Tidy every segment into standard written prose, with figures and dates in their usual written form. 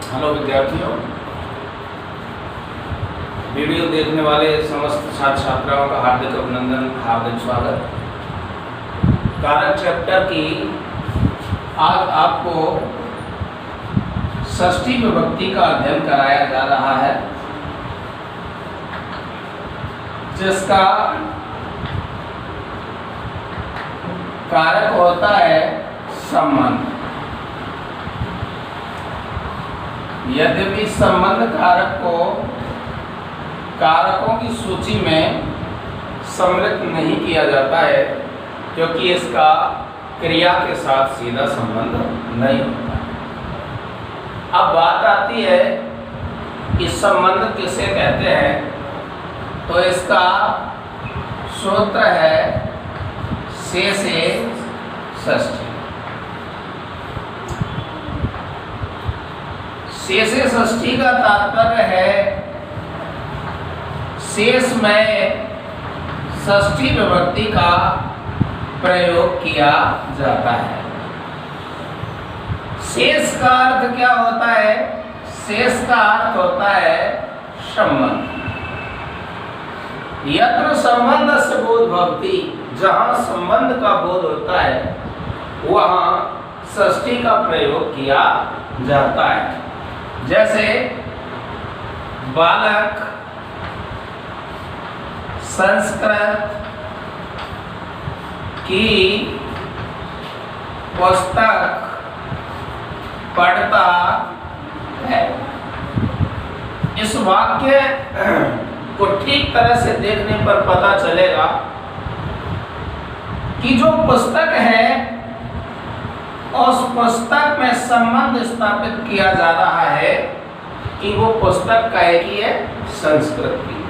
Hello विद्यार्थियों, video देखने वाले समस्त छात्र छात्राओं का हार्दिक अभिनंदन, हार्दिक स्वागत। कारक चैप्टर की आज आपको षष्ठी विभक्ति का अध्ययन कराया जा रहा है, जिसका कारक होता है संबंध। यद्यपि संबंध कारक को कारकों की सूची में सम्मिलित नहीं किया जाता है, क्योंकि इसका क्रिया के साथ सीधा संबंध नहीं होता। अब बात आती है कि संबंध किसे कहते हैं, तो इसका सूत्र है शेषे षष्ठी। शेषे षष्ठी का तात्पर्य है शेष में षष्ठी विभक्ति का प्रयोग किया जाता है। शेष का अर्थ क्या होता है? शेष का अर्थ होता है संबंध। यत्र संबंध से बोध भवति, जहाँ संबंध का बोध होता है वहाँ षष्ठी का प्रयोग किया जाता है। जैसे बालक, संस्कृत की पुस्तक पढ़ता है। इस वाक्य को ठीक तरह से देखने पर पता चलेगा कि जो पुस्तक है उस पुस्तक में संबंध स्थापित किया जा रहा है कि वो पुस्तक काहे की है? संस्कृत की।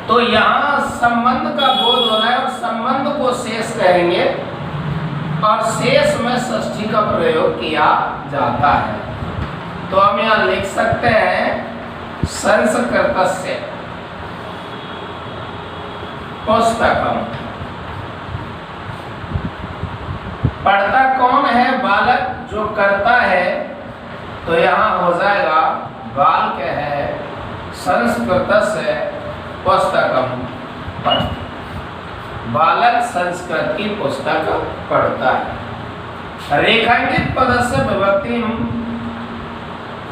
तो यहाँ संबंध का बोध हो रहा है और संबंध को शेष कहेंगे और शेष में षष्ठी का प्रयोग किया जाता है। तो हम यहाँ लिख सकते हैं संस्कृतस्य पुस्तकम। पढ़ता कौन है? बालक, जो करता है। तो यहाँ हो जाएगा बाल क्या है? संस्कृतस्य पुस्तकम पढ़ता। बालक संस्कृत की पुस्तक पढ़ता है। रेखांकित पदस्य विभक्ति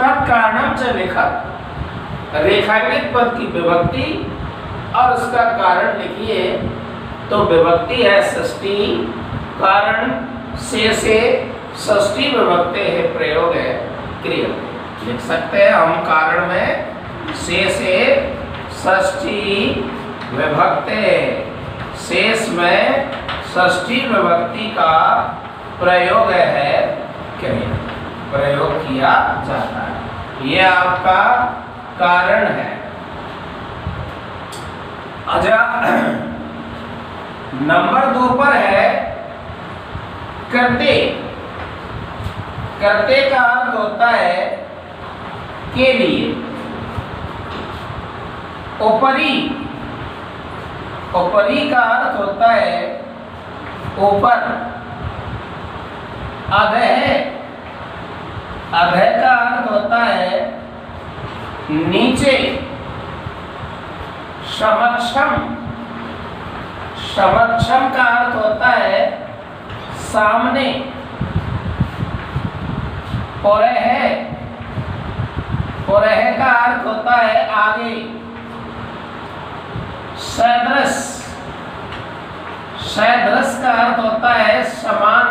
तत्कारणम च लिखत। रेखांकित पद की विभक्ति और उसका कारण लिखिए। तो विभक्ति है षष्ठी, कारण शेषे षष्ठी विभक्ते है, प्रयोग है क्रिया। लिख सकते हैं हम कारण में शेषे षष्ठी विभक्ते, शेष में षष्ठी विभक्ति का प्रयोग है क्रिया, प्रयोग किया जाता है। यह आपका कारण है। अच्छा, नंबर 2 पर है करते। करते का अर्थ होता है के लिए। ऊपरी, ऊपरी का अर्थ होता है ऊपर। अधः, अधः का अर्थ होता है नीचे। समक्षम, समक्षम का अर्थ होता है सामने। पुरह, पुरह का अर्थ होता है आगे। सदृश, सदृश का अर्थ होता है समान।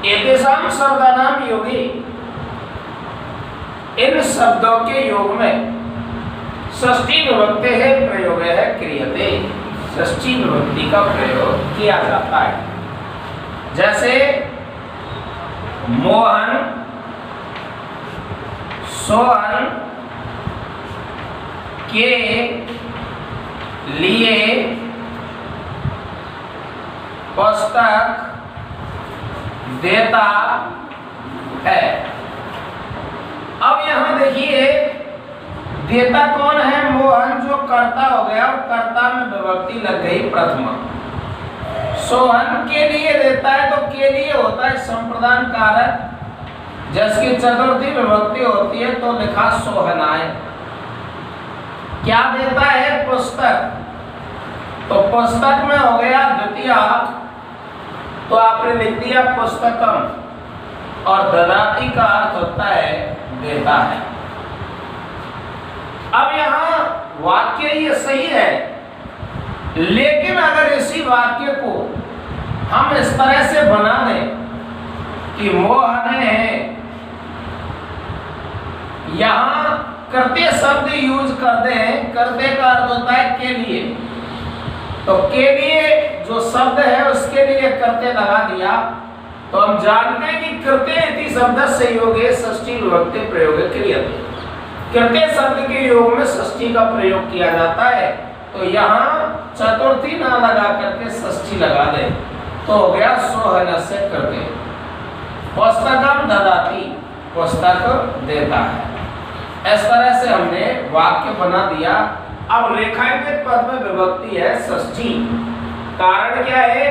एतेषां शब्दानां योगे, इन शब्दों के योग में षष्ठी विभक्ति है, प्रयोग है क्रियते। षष्ठी विभक्ति का प्रयोग किया जाता है। जैसे मोहन, सोहन के लिए पुस्तक देता है। अब यहां देखिए, देता कौन है? मोहन, जो कर्ता हो गया और कर्ता में विभक्ति लग गई प्रथमा। सोहन के लिए देता है तो के लिए होता है संप्रदान कारक, जिसकी चतुर्थी विभक्ति होती है तो लिखा सोहनाएं। क्या देता है? पुस्तक। तो पुस्तक में हो गया द्वितीय, तो आपने लिख दिया पुस्तकम, और ददाती का अर्थ होता है देता है। अब यहां वाक्य ये सही है, लेकिन अगर इसी वाक्य को हम इस तरह से बना दें कि मोह ने, यहां करते शब्द यूज कर दें, करते का अर्थ होता है के लिए, तो के लिए जो शब्द है उसके लिए करते लगा दिया, तो हम जानते हैं कि करते इति शब्द से योगे षष्ठी विभक्ति प्रयोग क्रियते। करते शब्द के योग में षष्ठी का प्रयोग किया जाता है, तो यहाँ चतुर्थी ना लगा करके षष्ठी लगा दे तो हो गया सोहन से करते। पुस्तकम ददाति, पुस्तक देता है। इस तरह से हमने वाक्य बना दिया। अब रेखांकित पद में विभक्ति है षष्ठी, कारण क्या है?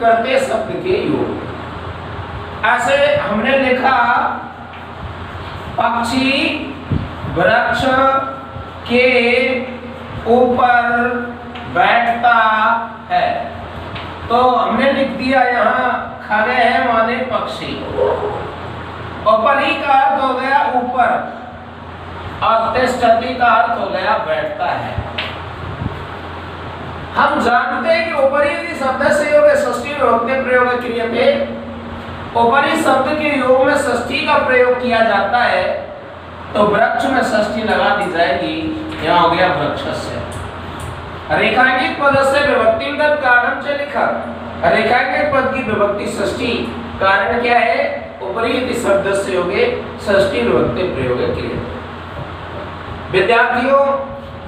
करते शब्द के योग। ऐसे हमने लिखा पक्षी वृक्ष के ऊपर बैठता है, तो हमने लिख दिया यहाँ खड़े हैं माने पक्षी। ऊपरी का अर्थ हो गया ऊपर, और तिष्ठति का अर्थ हो गया बैठता है। हम जानते हैं कि ऊपरी शब्द से योग षष्ठी विभक्ति प्रयोग क्रियते। ऊपरी शब्द के योग में षष्ठी का प्रयोग किया जाता है, तो वृक्ष में षष्ठी लगा दी जाएगी। यहाँ हो गया वृक्ष से। रेखांकित पद से विभक्ति कारण से लिखा, रेखांकित पद की विभक्ति षष्ठी, कारण क्या है? ऊपरी शब्द से योगे षष्ठी विभक्ति प्रयोग क्रियते। विद्यार्थियों,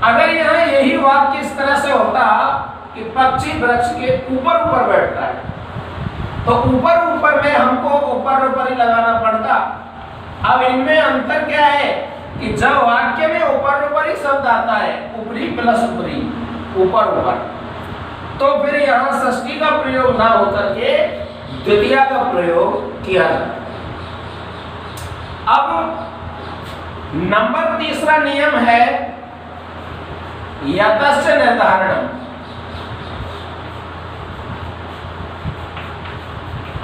अगर यहाँ यही वाक्य इस तरह से होता कि पक्षी वृक्ष के ऊपर ऊपर बैठता है, तो ऊपर ऊपर में हमको ऊपर ऊपर ही लगाना पड़ता। अब इनमें अंतर क्या है कि जब वाक्य में ऊपर ऊपर ही शब्द आता है, ऊपरी प्लस ऊपरी, ऊपर ऊपर, तो फिर यहाँ षष्ठी का प्रयोग ना होकर के द्वितीय का प्रयोग किया जाता। अब नंबर तीसरा नियम है यतस्य निर्धारण,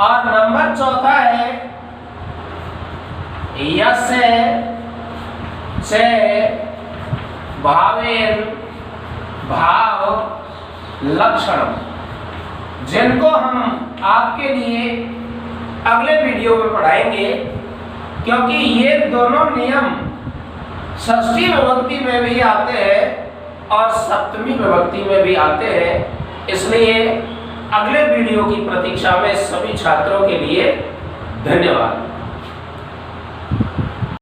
और नंबर चौथा है यस्य च भावेन भाव लक्षण, जिनको हम आपके लिए अगले वीडियो में पढ़ाएंगे, क्योंकि ये दोनों नियम षष्ठी विभक्ति में भी आते हैं और सप्तमी विभक्ति में भी आते हैं। इसलिए अगले वीडियो की प्रतीक्षा में सभी छात्रों के लिए धन्यवाद।